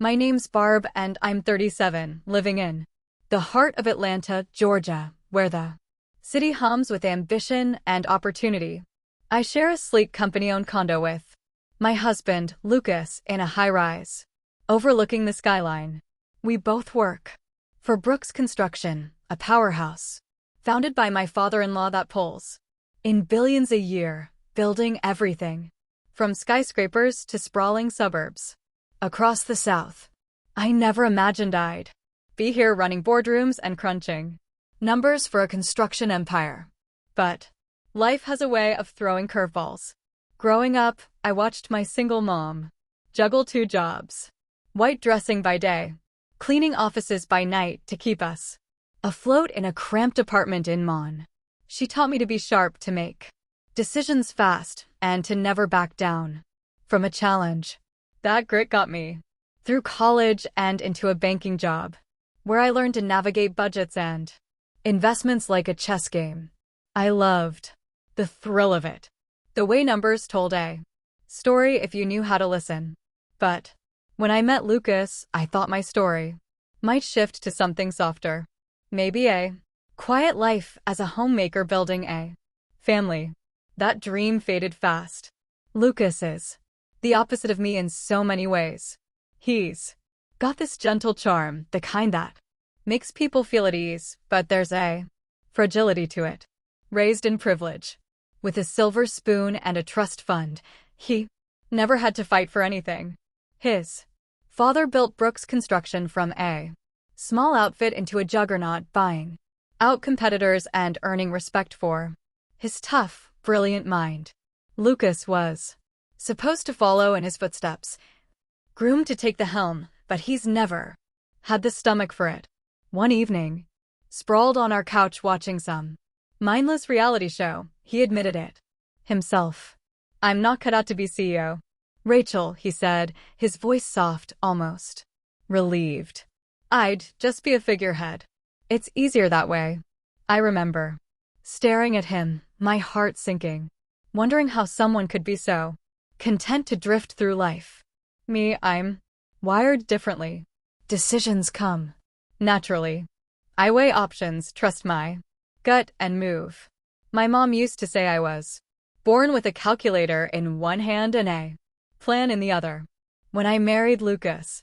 My name's Barb and I'm 37, living in the heart of Atlanta, Georgia, where the city hums with ambition and opportunity. I share a sleek company-owned condo with my husband, Lucas, in a high-rise overlooking the skyline. We both work for Brooks Construction, a powerhouse founded by my father-in-law that pulls in billions a year, building everything from skyscrapers to sprawling suburbs across the South. I never imagined I'd be here running boardrooms and crunching numbers for a construction empire. But life has a way of throwing curveballs. Growing up, I watched my single mom juggle two jobs, white dressing by day, cleaning offices by night to keep us afloat in a cramped apartment in Mon. She taught me to be sharp, to make decisions fast, and to never back down from a challenge. That grit got me through college and into a banking job, where I learned to navigate budgets and investments like a chess game. I loved the thrill of it, the way numbers told a story if you knew how to listen. But when I met Lucas, I thought my story might shift to something softer. Maybe a quiet life as a homemaker building a family. That dream faded fast. Lucas is the opposite of me in so many ways. He's got this gentle charm, the kind that makes people feel at ease, but there's a fragility to it. Raised in privilege, with a silver spoon and a trust fund, he never had to fight for anything. His father built Brooks Construction from a small outfit into a juggernaut, buying out competitors and earning respect for his tough, brilliant mind. Lucas was supposed to follow in his footsteps, groomed to take the helm, but he's never had the stomach for it. One evening, sprawled on our couch watching some mindless reality show, he admitted it himself. "I'm not cut out to be CEO. Rachel," he said, his voice soft, almost relieved. "I'd just be a figurehead. It's easier that way." I remember staring at him, my heart sinking, wondering how someone could be so content to drift through life. Me, I'm wired differently. Decisions come naturally. I weigh options, trust my gut, and move. My mom used to say I was born with a calculator in one hand and a plan in the other. When I married Lucas,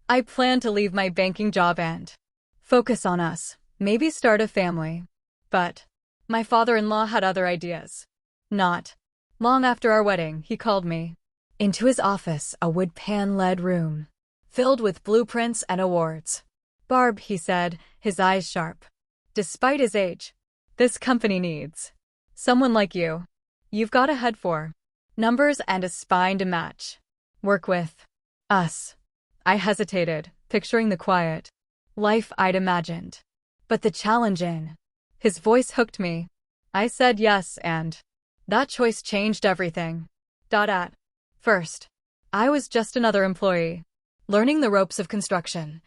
I planned to leave my banking job and focus on us, maybe start a family. But my father-in-law had other ideas. Not long after our wedding, he called me into his office, a wood pan-led room filled with blueprints and awards. "Barb," he said, his eyes sharp. "Despite his age, this company needs someone like you. You've got a head for numbers and a spine to match. Work with us." I hesitated, picturing the quiet life I'd imagined. But the challenge in his voice hooked me. I said yes, and that choice changed everything. At first, I was just another employee, learning the ropes of construction.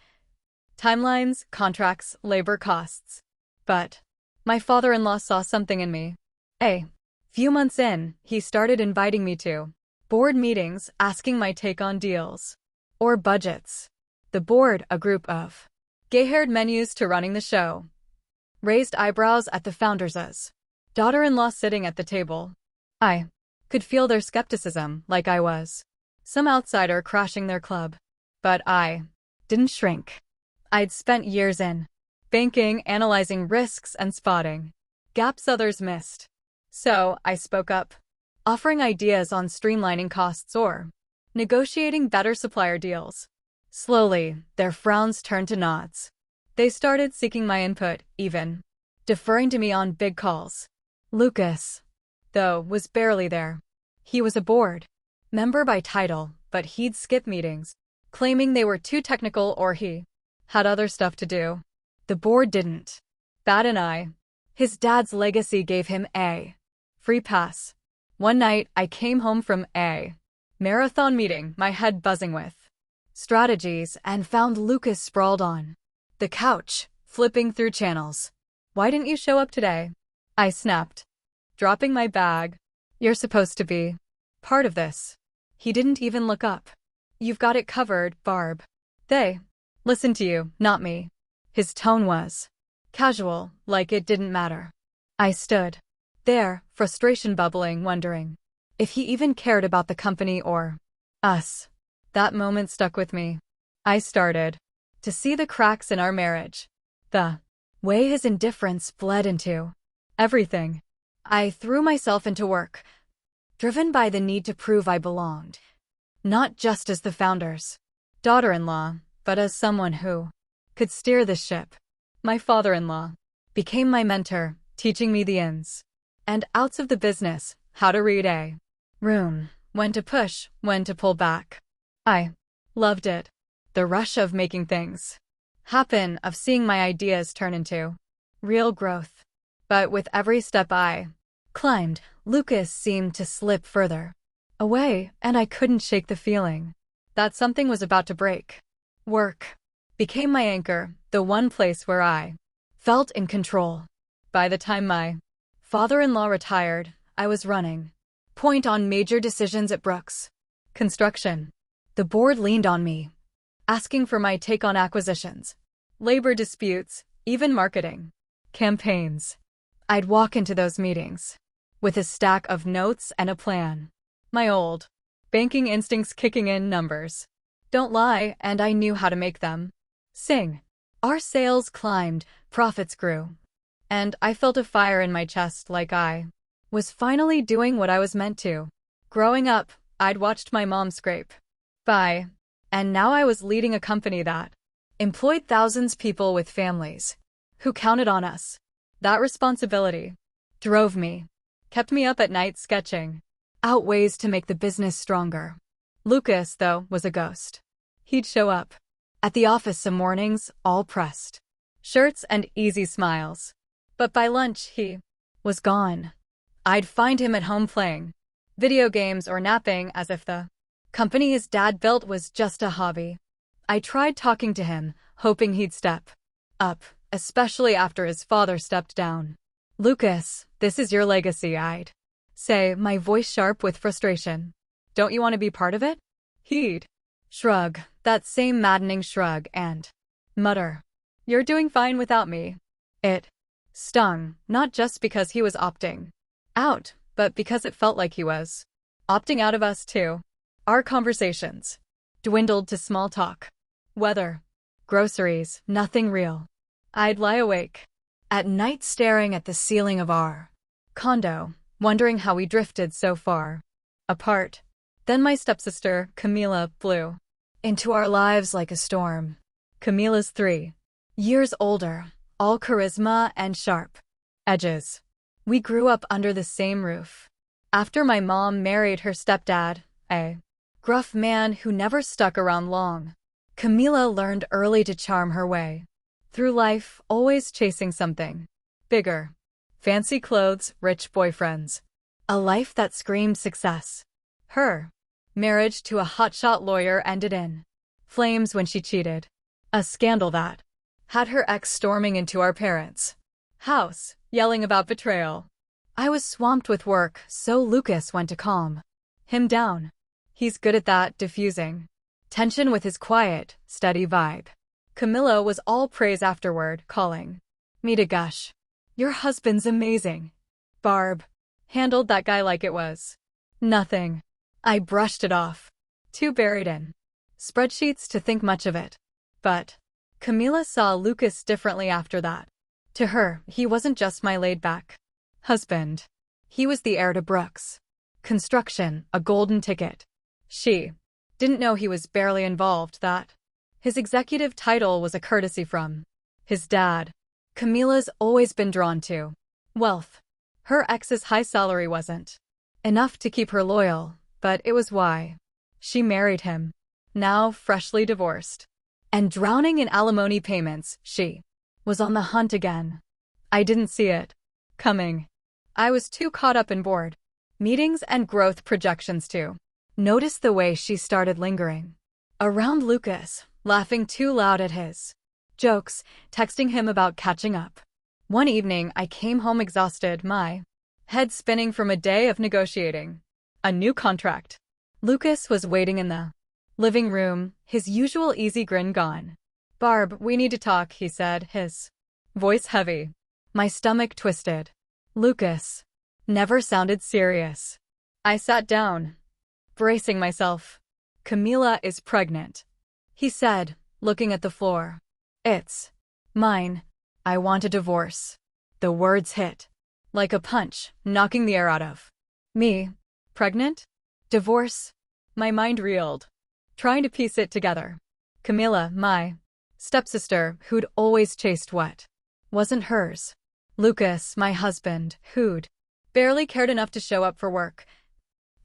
Timelines, contracts, labor costs. But my father-in-law saw something in me. A few months in, he started inviting me to board meetings, asking my take on deals or budgets. The board, a group of gay-haired menus to running the show, raised eyebrows at the founders' daughter-in-law sitting at the table. I could feel their skepticism, like I was some outsider crashing their club. But I didn't shrink. I'd spent years in banking, analyzing risks and spotting gaps others missed. So I spoke up, offering ideas on streamlining costs or negotiating better supplier deals. Slowly, their frowns turned to nods. They started seeking my input, even deferring to me on big calls. Lucas, though, was barely there. He was a board member by title, but he'd skip meetings, claiming they were too technical or he had other stuff to do. The board didn't bat an eye. His dad's legacy gave him a free pass. One night, I came home from a marathon meeting, my head buzzing with strategies, and found Lucas sprawled on the couch, flipping through channels. "Why didn't you show up today?" I snapped, dropping my bag. "You're supposed to be part of this." He didn't even look up. "You've got it covered, Barb." They listen to you, not me. His tone was casual, like it didn't matter. I stood there, frustration bubbling, wondering if he even cared about the company or us. That moment stuck with me. I started to see the cracks in our marriage. The way his indifference bled into everything. I threw myself into work, driven by the need to prove I belonged, not just as the founder's daughter-in-law, but as someone who could steer the ship. My father-in-law became my mentor, teaching me the ins and outs of the business, how to read a room, when to push, when to pull back. I loved it. The rush of making things happen, of seeing my ideas turn into real growth. But with every step I climbed, Lucas seemed to slip further away, and I couldn't shake the feeling that something was about to break. Work became my anchor, the one place where I felt in control. By the time my father-in-law retired, I was running point on major decisions at Brooks Construction. The board leaned on me, asking for my take on acquisitions, labor disputes, even marketing campaigns. I'd walk into those meetings with a stack of notes and a plan. My old banking instincts kicking in, numbers don't lie, and I knew how to make them sing. Our sales climbed, profits grew, and I felt a fire in my chest, like I was finally doing what I was meant to. Growing up, I'd watched my mom scrape by, and now I was leading a company that employed thousands of people with families who counted on us. That responsibility drove me, kept me up at night sketching out ways to make the business stronger. Lucas, though, was a ghost. He'd show up at the office some mornings, all pressed shirts and easy smiles. But by lunch, he was gone. I'd find him at home playing video games or napping, as if the company his dad built was just a hobby. I tried talking to him, hoping he'd step up, especially after his father stepped down. "Lucas, this is your legacy," I'd say, my voice sharp with frustration. "Don't you want to be part of it?" He'd shrug, that same maddening shrug, and mutter, "You're doing fine without me." It stung, not just because he was opting out, but because it felt like he was opting out of us too. Our conversations dwindled to small talk. Weather, groceries, nothing real. I'd lie awake at night staring at the ceiling of our condo, wondering how we drifted so far apart. Then my stepsister, Camila, blew into our lives like a storm. Camila's 3 years older, all charisma and sharp edges. We grew up under the same roof. After my mom married her stepdad, a gruff man who never stuck around long, Camila learned early to charm her way through life, always chasing something bigger. Fancy clothes, rich boyfriends, a life that screamed success. Her marriage to a hotshot lawyer ended in flames when she cheated. A scandal that had her ex storming into our parents' house, yelling about betrayal. I was swamped with work, so Lucas went to calm him down. He's good at that, diffusing tension with his quiet, steady vibe. Camilla was all praise afterward, calling me to gush. "Your husband's amazing." Barb handled that guy like it was nothing. I brushed it off, too buried in spreadsheets to think much of it. But Camila saw Lucas differently after that. To her, he wasn't just my laid-back husband. He was the heir to Brooks Construction, a golden ticket. She didn't know he was barely involved, that his executive title was a courtesy from his dad. Camila's always been drawn to wealth. Her ex's high salary wasn't enough to keep her loyal, but it was why she married him. Now freshly divorced and drowning in alimony payments, she was on the hunt again. I didn't see it coming. I was too caught up in board meetings and growth projections to notice the way she started lingering around Lucas, laughing too loud at his jokes, texting him about catching up. One evening, I came home exhausted, my head spinning from a day of negotiating a new contract. Lucas was waiting in the Living room, his usual easy grin gone. "Barb, we need to talk," he said, his voice heavy. My stomach twisted. Lucas never sounded serious. I sat down, bracing myself. "Camila is pregnant," he said, looking at the floor. "It's mine. I want a divorce." The words hit like a punch, knocking the air out of me. Pregnant? Divorce? My mind reeled, trying to piece it together. Camila, my stepsister, who'd always chased what wasn't hers. Lucas, my husband, who'd barely cared enough to show up for work,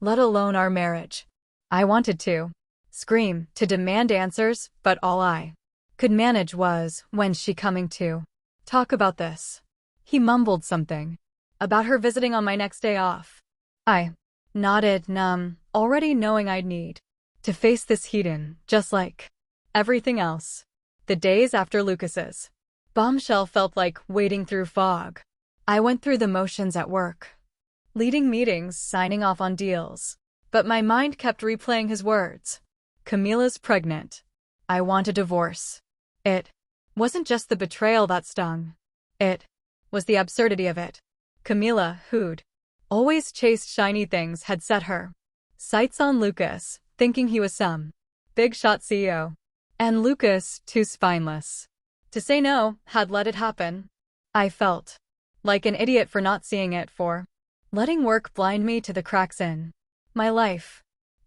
let alone our marriage. I wanted to scream, to demand answers, but all I could manage was, "When's she coming to talk about this?" He mumbled something about her visiting on my next day off. I nodded, numb, already knowing I'd need to face this heat-in, just like everything else. The days after Lucas's bombshell felt like wading through fog. I went through the motions at work, leading meetings, signing off on deals, but my mind kept replaying his words. Camila's pregnant. I want a divorce. It wasn't just the betrayal that stung. It was the absurdity of it. Camila, who'd always chased shiny things, had set her sights on Lucas, thinking he was some big shot CEO. And Lucas, too spineless to say no, had let it happen. I felt like an idiot for not seeing it, for letting work blind me to the cracks in my life.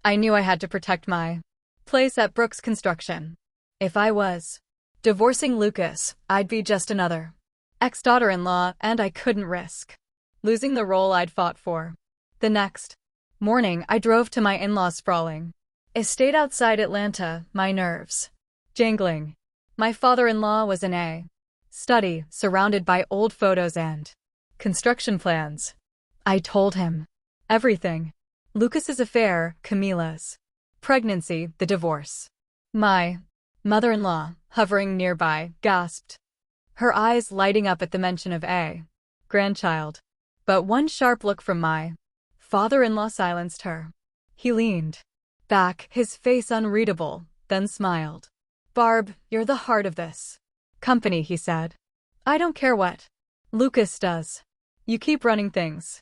I knew I had to protect my place at Brooks Construction. If I was divorcing Lucas, I'd be just another ex-daughter-in-law, and I couldn't risk losing the role I'd fought for. The next morning, I drove to my in-laws' sprawling estate outside Atlanta, my nerves jangling. My father-in-law was in a study, surrounded by old photos and construction plans. I told him everything. Lucas's affair, Camila's pregnancy, the divorce. My mother-in-law, hovering nearby, gasped, her eyes lighting up at the mention of a grandchild. But one sharp look from my father-in-law silenced her. He leaned back, his face unreadable, then smiled. "Barb, you're the heart of this company," he said. "I don't care what Lucas does. You keep running things.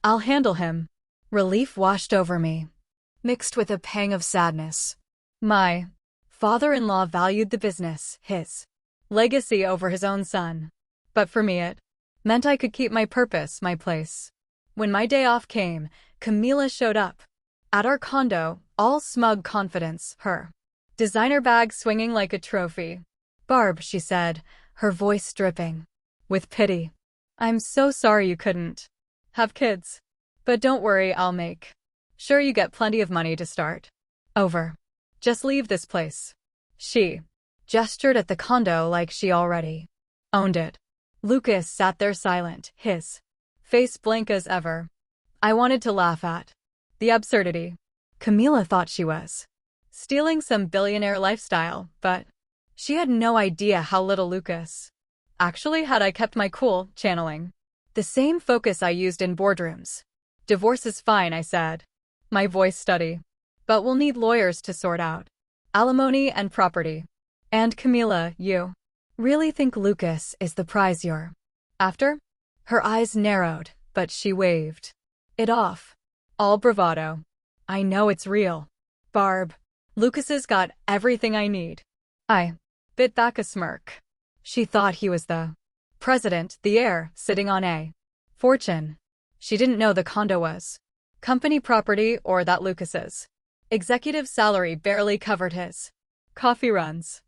I'll handle him." Relief washed over me, mixed with a pang of sadness. My father-in-law valued the business, his legacy, over his own son. But for me it meant I could keep my purpose, my place. When my day off came, Camila showed up at our condo, all smug confidence, her designer bag swinging like a trophy. "Barb," she said, her voice dripping with pity, "I'm so sorry you couldn't have kids. But don't worry, I'll make sure you get plenty of money to start over. Just leave this place." She gestured at the condo like she already owned it. Lucas sat there silent, his face blank as ever. I wanted to laugh at the absurdity. Camila thought she was stealing some billionaire lifestyle, but she had no idea how little Lucas actually had. I kept my cool, channeling the same focus I used in boardrooms. "Divorce is fine," I said, my voice steady. "But we'll need lawyers to sort out alimony and property. And Camila, you really think Lucas is the prize you're after?" Her eyes narrowed, but she waved it off, all bravado. "I know it's real, Barb. Lucas's got everything I need." I bit back a smirk. She thought he was the president, the heir, sitting on a fortune. She didn't know the condo was company property, or that Lucas's executive salary barely covered his coffee runs.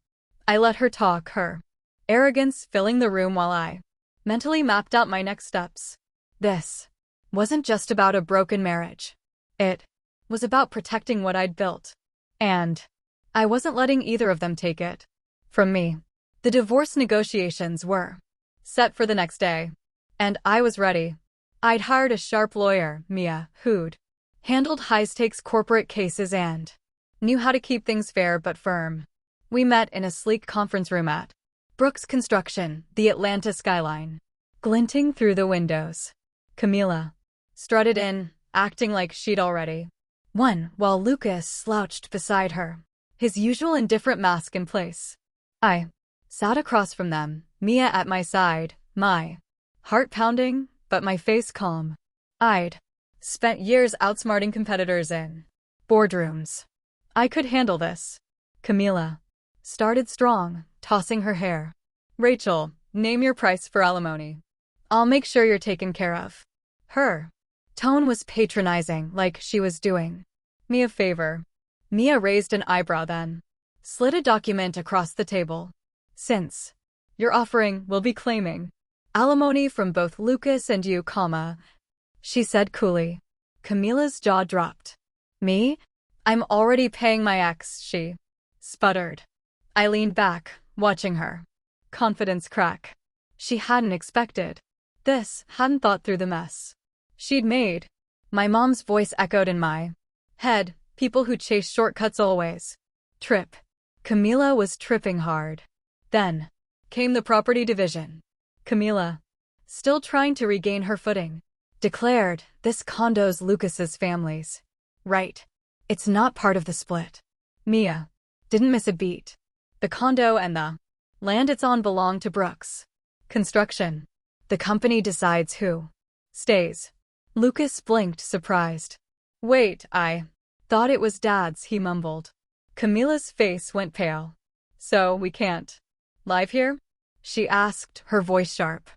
I let her talk, her arrogance filling the room while I mentally mapped out my next steps. This wasn't just about a broken marriage. It was about protecting what I'd built. And I wasn't letting either of them take it from me. The divorce negotiations were set for the next day, and I was ready. I'd hired a sharp lawyer, Mia, who'd handled high-stakes corporate cases and knew how to keep things fair but firm. We met in a sleek conference room at Brooks Construction, the Atlanta skyline glinting through the windows. Camila strutted in, acting like she'd already won, while Lucas slouched beside her. his usual indifferent mask in place. I sat across from them, Mia at my side, my heart pounding, but my face calm. I'd spent years outsmarting competitors in boardrooms. I could handle this. Camila started strong, tossing her hair. Rachel, name your price for alimony. I'll make sure you're taken care of. Her tone was patronizing, like she was doing me a favor. Mia raised an eyebrow then slid a document across the table. Since you're offering, we'll be claiming alimony from both Lucas and you, she said coolly. Camila's jaw dropped. Me? I'm already paying my ex, she sputtered. I leaned back, watching her confidence crack. She hadn't expected this, hadn't thought through the mess she'd made. My mom's voice echoed in my head, people who chase shortcuts always trip. Camila was tripping hard. Then came the property division. Camila, still trying to regain her footing, declared, this condo's Lucas's family's right. It's not part of the split. Mia didn't miss a beat. The condo and the land it's on belong to Brooks Construction. The company decides who stays. Lucas blinked, surprised. Wait, I thought it was Dad's, he mumbled. Camila's face went pale. So, we can't live here? She asked, her voice sharp.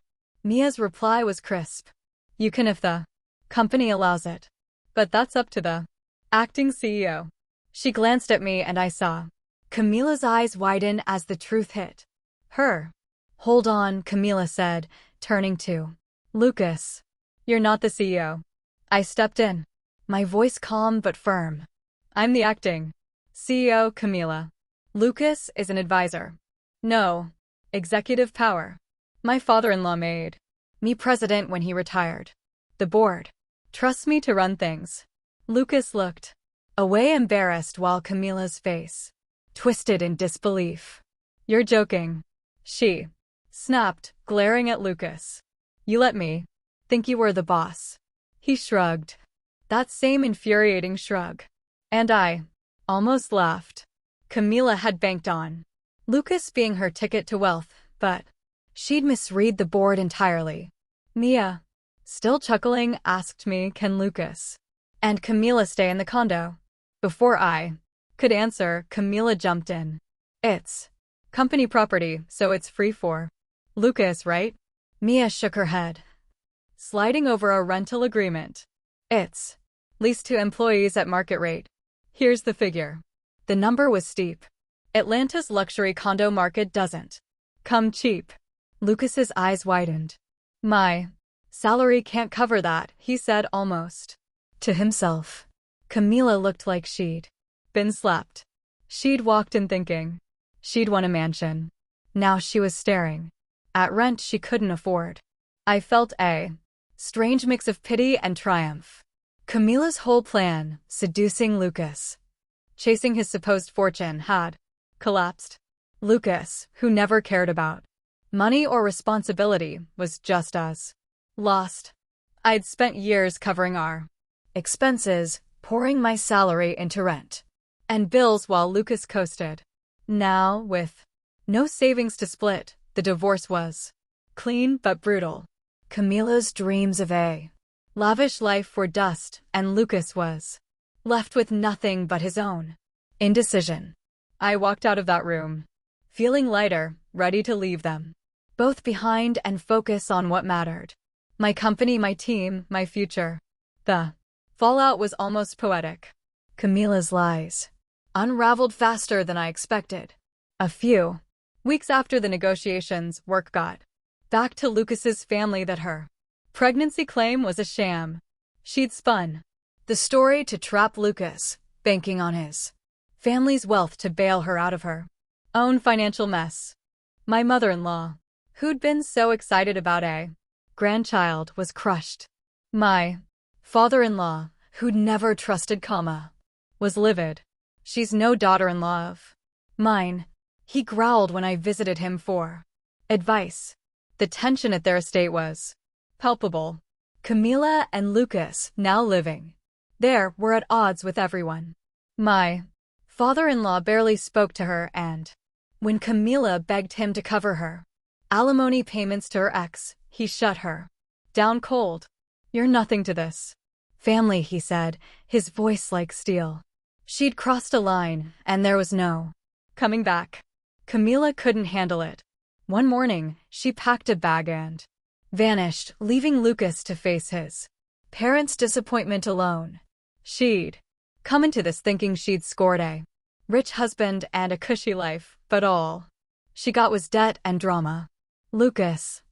Mia's reply was crisp. You can if the company allows it. But that's up to the acting CEO. She glanced at me and I saw Camila's eyes widen as the truth hit her. Hold on, Camila said, turning to Lucas. You're not the CEO. I stepped in, my voice calm but firm. I'm the acting CEO, Camila. Lucas is an advisor. No executive power. My father-in-law made me president when he retired. The board trusts me to run things. Lucas looked away, embarrassed, while Camila's face twisted in disbelief. You're joking. She snapped, glaring at Lucas. You let me think you were the boss. He shrugged. That same infuriating shrug. And I almost laughed. Camila had banked on Lucas being her ticket to wealth, but she'd misread the board entirely. Mia, still chuckling, asked me, can Lucas and Camila stay in the condo? Before I could answer, Camila jumped in. It's company property, so it's free for Lucas, right? Mia shook her head, sliding over a rental agreement. It's leased to employees at market rate. Here's the figure. The number was steep. Atlanta's luxury condo market doesn't come cheap. Lucas's eyes widened. My salary can't cover that, he said, almost to himself. Camila looked like she'd been slapped. She'd walked in thinking she'd won a mansion. Now she was staring at rent she couldn't afford. I felt a strange mix of pity and triumph. Camila's whole plan, seducing Lucas, chasing his supposed fortune, had collapsed. Lucas, who never cared about money or responsibility, was just as lost. I'd spent years covering our expenses, pouring my salary into rent and bills while Lucas coasted. Now, with no savings to split, the divorce was clean but brutal. Camila's dreams of a lavish life were dust, and Lucas was left with nothing but his own indecision. I walked out of that room, feeling lighter, ready to leave them both behind and focus on what mattered. My company, my team, my future. The fallout was almost poetic. Camila's lies unraveled faster than I expected. A few weeks after the negotiations, word got back to Lucas's family that her pregnancy claim was a sham. She'd spun the story to trap Lucas, banking on his family's wealth to bail her out of her own financial mess. My mother-in-law, who'd been so excited about a grandchild, was crushed. My father-in-law, who'd never trusted was livid. She's no daughter-in-law of mine, he growled when I visited him for advice. The tension at their estate was palpable. Camila and Lucas, now living there, were at odds with everyone. My Father-in-law barely spoke to her, and when Camila begged him to cover her alimony payments to her ex, he shut her down cold. "You're nothing to this family," he said, his voice like steel. She'd crossed a line, and there was no coming back. Camila couldn't handle it. One morning, she packed a bag and vanished, leaving Lucas to face his parents' disappointment alone. She'd come into this thinking she'd scored a rich husband and a cushy life, but all she got was debt and drama. Lucas,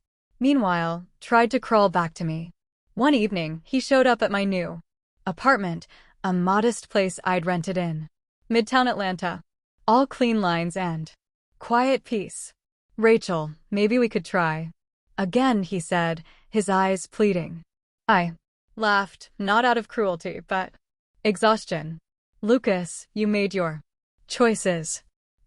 meanwhile, tried to crawl back to me. One evening, he showed up at my new apartment, a modest place I'd rented in Midtown Atlanta. All clean lines and quiet peace. "Rachel, maybe we could try again," he said, his eyes pleading. I laughed, not out of cruelty, but exhaustion. "Lucas, you made your choices.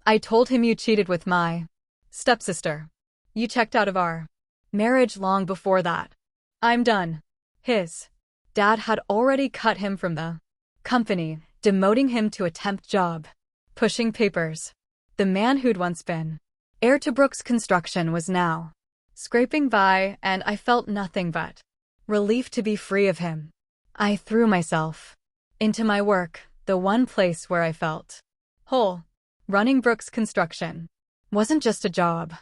I told him you cheated with my stepsister. You checked out of our marriage long before that. I'm done." His dad had already cut him from the company, demoting him to a temp job, pushing papers. The man who'd once been heir to Brooks Construction was now scraping by, and I felt nothing but relief to be free of him. I threw myself into my work, the one place where I felt whole. Running Brooks Construction wasn't just a job.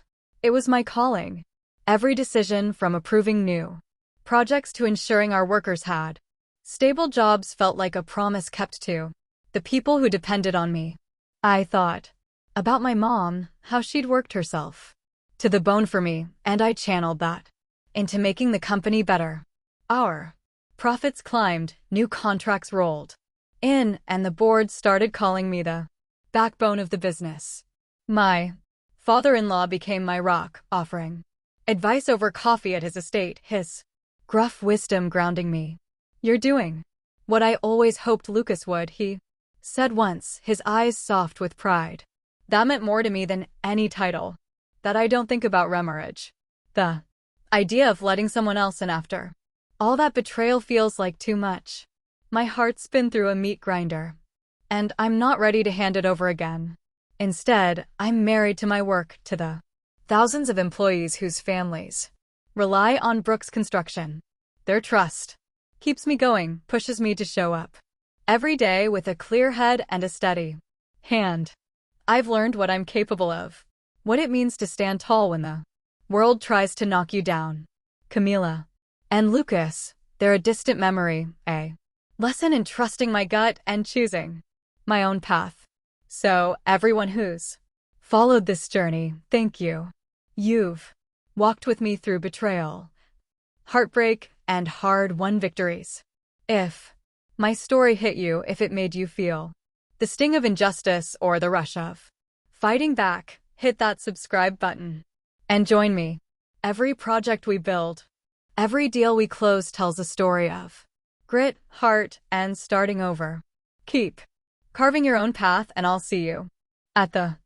It was my calling. Every decision, from approving new projects to ensuring our workers had stable jobs, felt like a promise kept to the people who depended on me. I thought about my mom, how she'd worked herself to the bone for me, and I channeled that into making the company better. Our profits climbed, new contracts rolled in, and the board started calling me the backbone of the business. My father-in-law became my rock, offering advice over coffee at his estate, his gruff wisdom grounding me. "You're doing what I always hoped Lucas would," he said once, his eyes soft with pride. That meant more to me than any title. That I don't think about remarriage. The idea of letting someone else in after all that betrayal feels like too much. My heart's been through a meat grinder, and I'm not ready to hand it over again. Instead, I'm married to my work, to the thousands of employees whose families rely on Brooks Construction. Their trust keeps me going, pushes me to show up every day with a clear head and a steady hand. I've learned what I'm capable of, what it means to stand tall when the world tries to knock you down. Camila and Lucas, they're a distant memory, a lesson in trusting my gut and choosing my own path. So, everyone who's followed this journey, thank you. You've walked with me through betrayal, heartbreak, and hard-won victories. If my story hit you, if it made you feel the sting of injustice or the rush of fighting back, hit that subscribe button and join me. Every project we build, every deal we close tells a story of grit, heart, and starting over. Keep carving your own path, and I'll see you at the